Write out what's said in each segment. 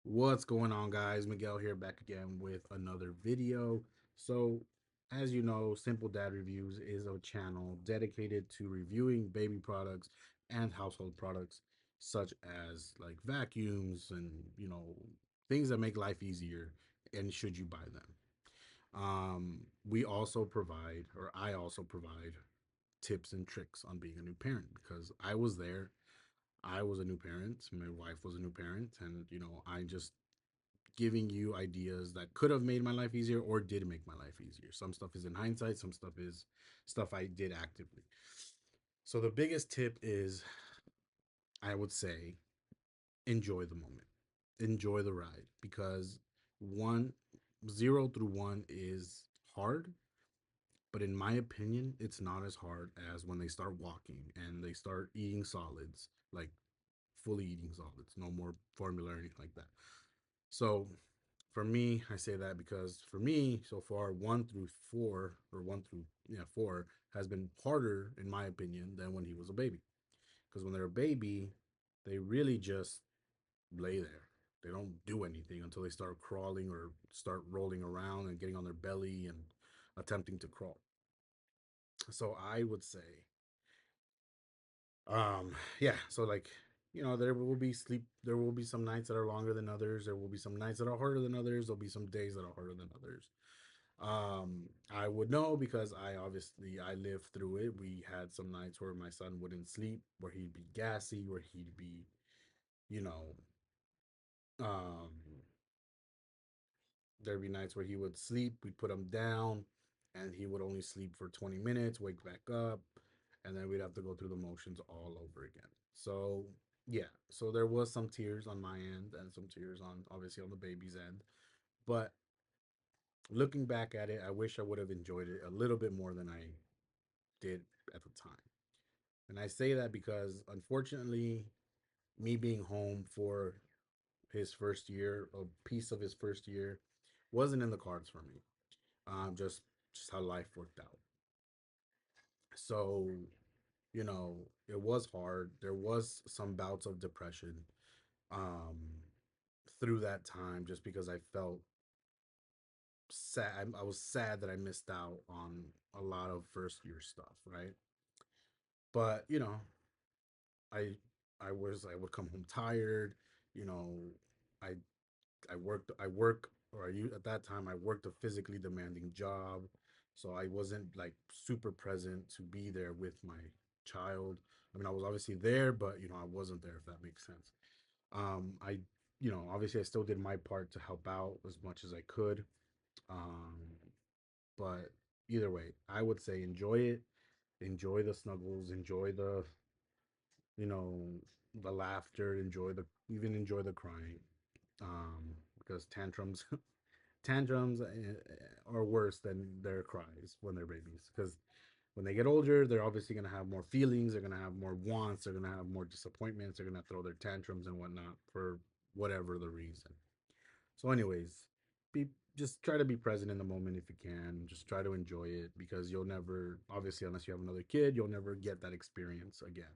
What's going on, guys? Miguel here, back again with another video. So, as you know, Simple Dad Reviews is a channel dedicated to reviewing baby products and household products, such as like vacuums and things that make life easier. And should you buy them? We also provide, or I also provide, tips and tricks on being a new parent because I was there. I was a new parent. My wife was a new parent, and I just giving you ideas that could have made my life easier or did make my life easier. Some stuff is in hindsight, some stuff is stuff I did actively. So the biggest tip is, I would say, enjoy the moment. Enjoy the ride because one 0 through 1 is hard, but in my opinion, it's not as hard as when they start walking and they start eating solids, like fully eating solids, no more formula or anything like that. So for me, I say that because for me, so far, 1 through 4, or 1 through 4 has been harder, in my opinion, than when he was a baby. Because when they're a baby, they really just lay there. They don't do anything until they start crawling or start rolling around and getting on their belly and attempting to crawl. So I would say, yeah. So like, there will be some nights that are longer than others. There will be some nights that are harder than others. There'll be some days that are harder than others. I would know because I lived through it. We had some nights where my son wouldn't sleep, where he'd be gassy, where he'd be, you know, um, there'd be nights where he would sleep, we'd put him down, and he would only sleep for 20 minutes, wake back up, and then we'd have to go through the motions all over again. So yeah, so there was some tears on my end and some tears on obviously on the baby's end, but looking back at it, I wish I would have enjoyed it a little bit more than I did at the time. And I say that because unfortunately, me being home for his first year, a piece of his first year, wasn't in the cards for me. Just how life worked out. So, it was hard. There was some bouts of depression um through that time just because I felt sad. I was sad that I missed out on a lot of first year stuff, right? But, I I would come home tired. You know, I I work or at that time I worked a physically demanding job, so I wasn't like super present to be there with my child. I mean, I was obviously there, but I wasn't there, if that makes sense. I obviously I still did my part to help out as much as I could. Um, but either way, I would say enjoy it, enjoy the snuggles, enjoy you know, the laughter, enjoy the crying. Because tantrums are worse than their cries when they're babies. Because when they get older, they're obviously gonna have more feelings. They're gonna have more wants. They're gonna have more disappointments. They're gonna throw their tantrums and whatnot for whatever the reason. So, anyways, be just try to be present in the moment if you can. Just try to enjoy it because you'll never, obviously, unless you have another kid, you'll never get that experience again.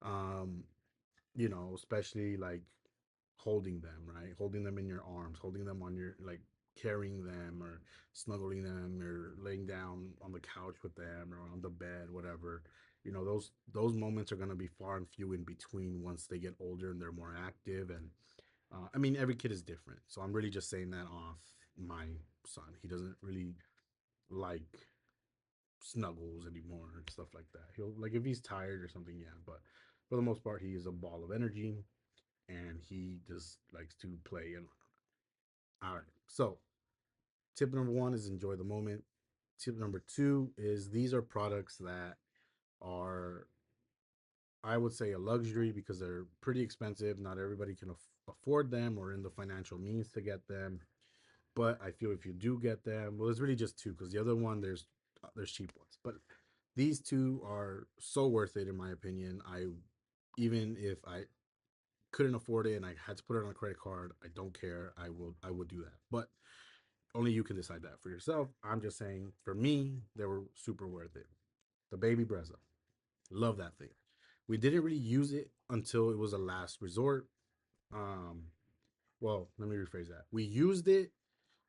Um, especially like holding them, right? Holding them in your arms, holding them on your, like, carrying them or snuggling them or laying down on the couch with them or on the bed, whatever. Those moments are going to be far and few in between once they get older and they're more active. And I mean, every kid is different. So I'm really just saying that off my son. He doesn't really like snuggles anymore and stuff like that. He'll, like, if he's tired or something, yeah, but for the most part, he is a ball of energy and he just likes to play. And all right, so tip number one is enjoy the moment. Tip number two is these are products that are, I would say, a luxury because they're pretty expensive. Not everybody can afford them or in the financial means to get them. But I feel if you do get them, well, it's really just two because the other one there's cheap ones, but these two are so worth it in my opinion. Even if I couldn't afford it and I had to put it on a credit card, I don't care. I would do that. But only you can decide that for yourself. I'm just saying for me, they were super worth it. The Baby Brezza. Love that thing. We didn't really use it until it was a last resort. Um, Well, let me rephrase that. We used it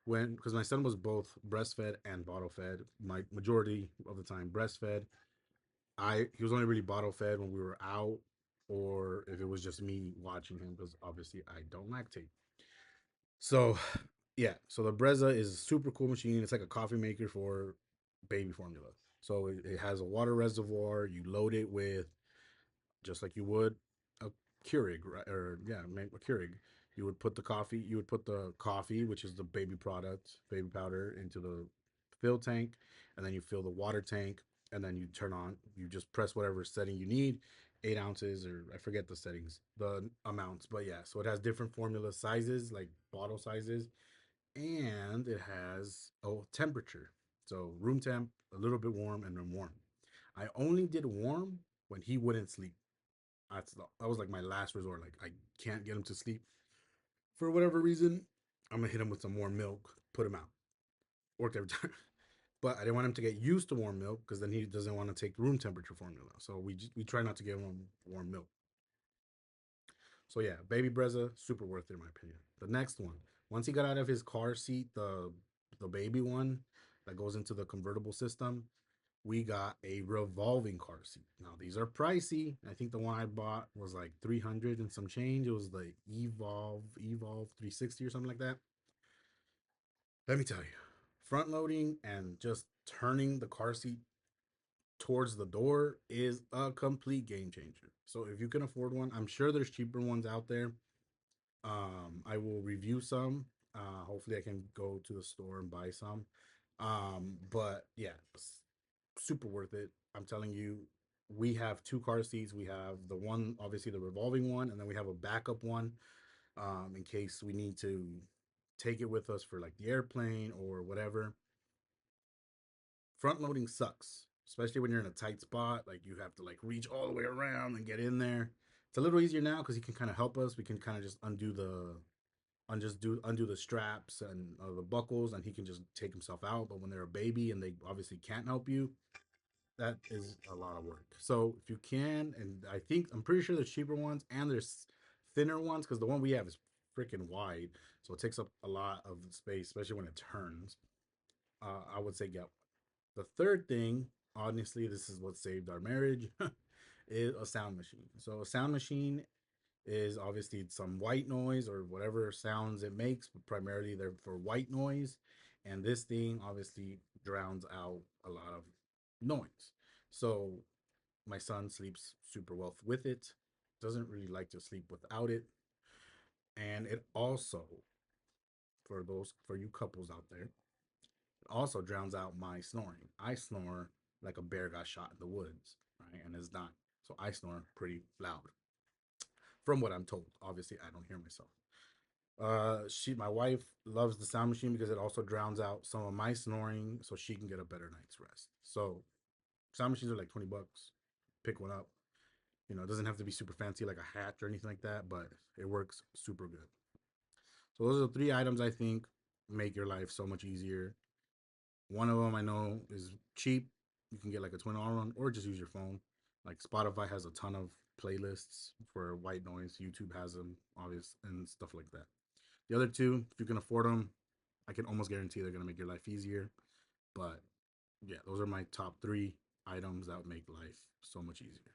when, because my son was both breastfed and bottle fed. My majority of the time breastfed. He was only really bottle fed when we were out, or if it was just me watching him, because obviously I don't lactate. So yeah, so the Brezza is a super cool machine. It's like a coffee maker for baby formula. So it has a water reservoir. You load it with just like you would a Keurig, right? Or yeah, make a Keurig. You would put the coffee. You would put the coffee, which is the baby product, baby powder, into the fill tank, and then you fill the water tank, and then you turn on. You just press whatever setting you need, 8 ounces, or I forget the settings, the amounts, but yeah. So it has different formula sizes, like bottle sizes, and it has a temperature. So room temp, a little bit warm, and then warm. I only did warm when he wouldn't sleep. That was like my last resort. Like I can't get him to sleep for whatever reason. I'm gonna hit him with some warm milk, put him out. Worked every time. But I didn't want him to get used to warm milk because then he doesn't want to take room temperature formula. So we try not to give him warm milk. So yeah, baby Brezza, super worth it in my opinion. The next one, once he got out of his car seat, the baby one that goes into the convertible system, we got a revolving car seat. Now these are pricey. I think the one I bought was like 300 and some change. It was the Evolve 360 or something like that. Let me tell you, front loading and just turning the car seat towards the door is a complete game changer. So if you can afford one, I'm sure there's cheaper ones out there. I will review some. Hopefully, I can go to the store and buy some. But yeah, super worth it. I'm telling you, we have two car seats. We have the one, obviously the revolving one, and then we have a backup one in case we need to take it with us for like the airplane or whatever. Front loading sucks, especially when you're in a tight spot. Like you have to like reach all the way around and get in there. It's a little easier now because he can kind of help us. We can kind of just undo the straps and the buckles, and he can just take himself out. But when they're a baby and they obviously can't help you, that is a lot of work. So if you can, and I'm pretty sure there's cheaper ones and there's thinner ones because the one we have is freaking wide, so it takes up a lot of space, especially when it turns. I would say get the third thing. Honestly, this is what saved our marriage. Is a sound machine. So a sound machine is obviously some white noise or whatever sounds it makes, but primarily they're for white noise. And this thing obviously drowns out a lot of noise. So my son sleeps super well with it, doesn't really like to sleep without it. And it also, for you couples out there, it also drowns out my snoring. I snore like a bear got shot in the woods, right? And it's not. So I snore pretty loud, from what I'm told. Obviously, I don't hear myself. My wife loves the sound machine because it also drowns out some of my snoring, so she can get a better night's rest. So sound machines are like $20. Pick one up. You know, it doesn't have to be super fancy like a hat or anything like that, but it works super good. So those are the three items I think make your life so much easier. One of them I know is cheap. You can get like a $20 one, or just use your phone. Like Spotify has a ton of playlists for white noise. YouTube has them, obvious, and stuff like that. The other two, if you can afford them, I can almost guarantee they're gonna make your life easier. But yeah, those are my top three items that would make life so much easier.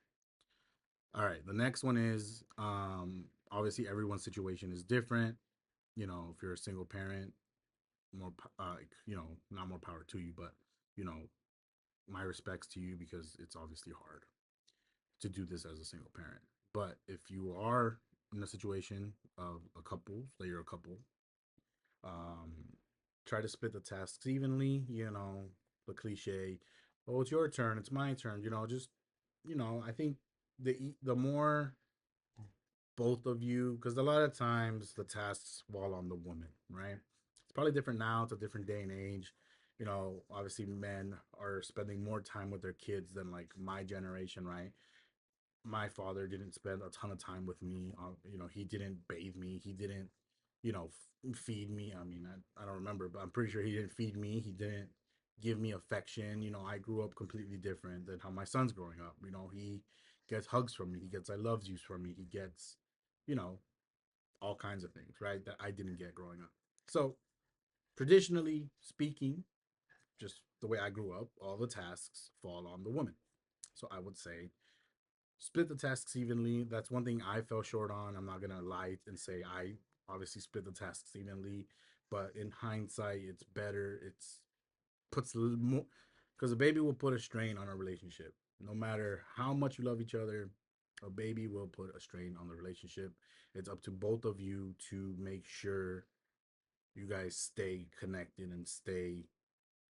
All right, the next one is obviously everyone's situation is different. You know, if you're a single parent, not more power to you, but you know, my respects to you because it's obviously hard to do this as a single parent. But if you are in a situation of a couple, that you're a couple, um, try to split the tasks evenly. You know, the cliche, "Oh, it's your turn, it's my turn." You know, just I think the more both of you, because a lot of times the tasks fall on the woman, right? It's probably different now. It's a different day and age. You know, obviously men are spending more time with their kids than like my generation, right? My father didn't spend a ton of time with me. He didn't bathe me. He didn't, feed me. I mean, I don't remember, but I'm pretty sure he didn't feed me. He didn't give me affection. You know, I grew up completely different than how my son's growing up. You know, he gets hugs from me. He gets I loves yous from me. He gets, you know, all kinds of things, right? That I didn't get growing up. So, traditionally speaking, just the way I grew up, all the tasks fall on the woman. So, I would say split the tasks evenly. That's one thing I fell short on. I'm not going to lie and say I obviously split the tasks evenly, but in hindsight, it's better. It's puts more because a baby will put a strain on a relationship. No matter how much you love each other, a baby will put a strain on the relationship. It's up to both of you to make sure you guys stay connected and stay,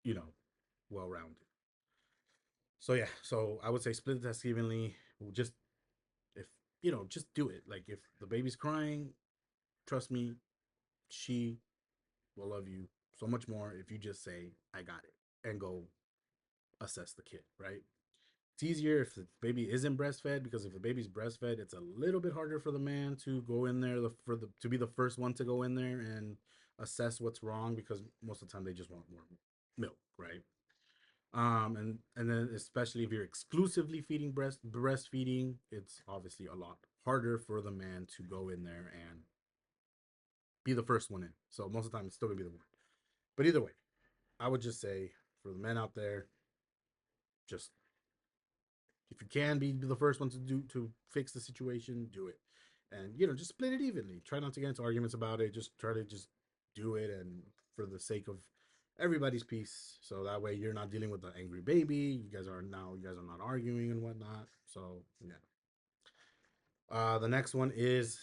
you know, well rounded. So yeah, so I would say split the task evenly. Just if just do it. Like if the baby's crying, trust me, she will love you so much more if you just say, I got it, and go assess the kid, right? It's easier if the baby isn't breastfed because if the baby's breastfed, it's a little bit harder for the man to go in there to be the first one to go in there and assess what's wrong because most of the time they just want more milk, right? And then especially if you're exclusively feeding breastfeeding, it's obviously a lot harder for the man to go in there and be the first one in. So most of the time it's still gonna be the one. But either way, I would just say for the men out there, just if you can be the first one to fix the situation, do it. And just split it evenly. Try not to get into arguments about it. Just try to just do it and for the sake of everybody's peace. So that way you're not dealing with an angry baby. You guys are not arguing and whatnot. So yeah. The next one is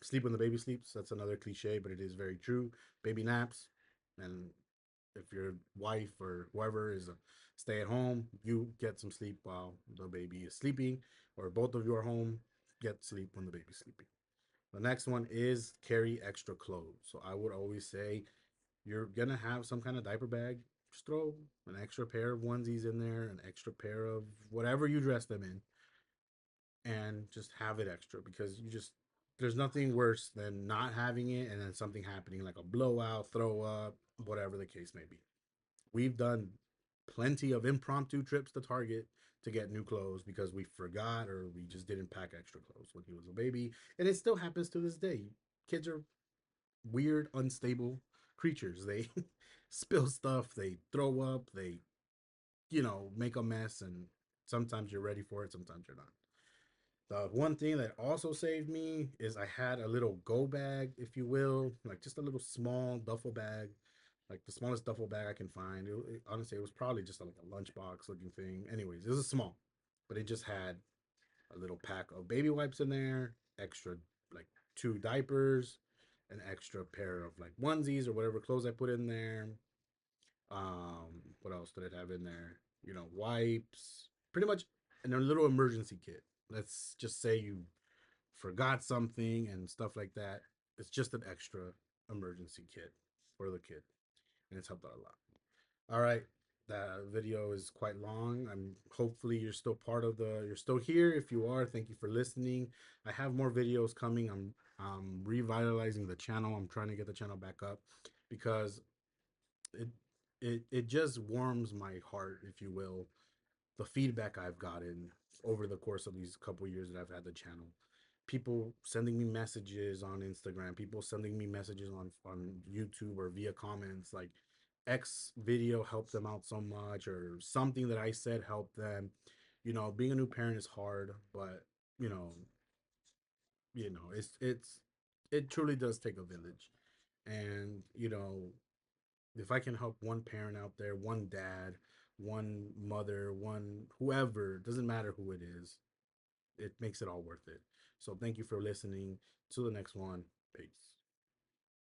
sleep when the baby sleeps. That's another cliche, but it is very true. Baby naps, and if your wife or whoever is a stay at home, you get some sleep while the baby is sleeping, or both of you are home, get sleep when the baby's sleeping. The next one is carry extra clothes. So I would always say you're gonna have some kind of diaper bag. Just throw an extra pair of onesies in there, an extra pair of whatever you dress them in, and just have it extra because there's nothing worse than not having it and then something happening like a blowout, throw up, whatever the case may be. We've done plenty of impromptu trips to Target to get new clothes because we forgot or we just didn't pack extra clothes when he was a baby. And it still happens to this day. Kids are weird, unstable creatures. They spill stuff, they throw up, they, make a mess, and sometimes you're ready for it, sometimes you're not. The one thing that also saved me is I had a little go bag, if you will, like just a little small duffel bag, like the smallest duffel bag I can find. Honestly, it was probably just like a lunchbox looking thing. Anyways, it was small, but it just had a little pack of baby wipes in there, extra like two diapers, an extra pair of like onesies or whatever clothes I put in there. What else did it have in there? Wipes, pretty much, and a little emergency kit. Let's just say you forgot something and stuff like that. It's just an extra emergency kit for the kid, and it's helped out a lot. All right, that video is quite long. I'm hopefully you're still here. If you are, thank you for listening. I have more videos coming. I'm revitalizing the channel. I'm trying to get the channel back up because it it just warms my heart, if you will, the feedback I've gotten over the course of these couple years that I've had the channel. People sending me messages on Instagram, people sending me messages on YouTube or via comments like X video helped them out so much or something that I said helped them. Being a new parent is hard, but you know, it truly does take a village. And if I can help one parent out there, one dad, one mother, one whoever, doesn't matter who it is, it makes it all worth it. So thank you for listening. To the next one. Peace.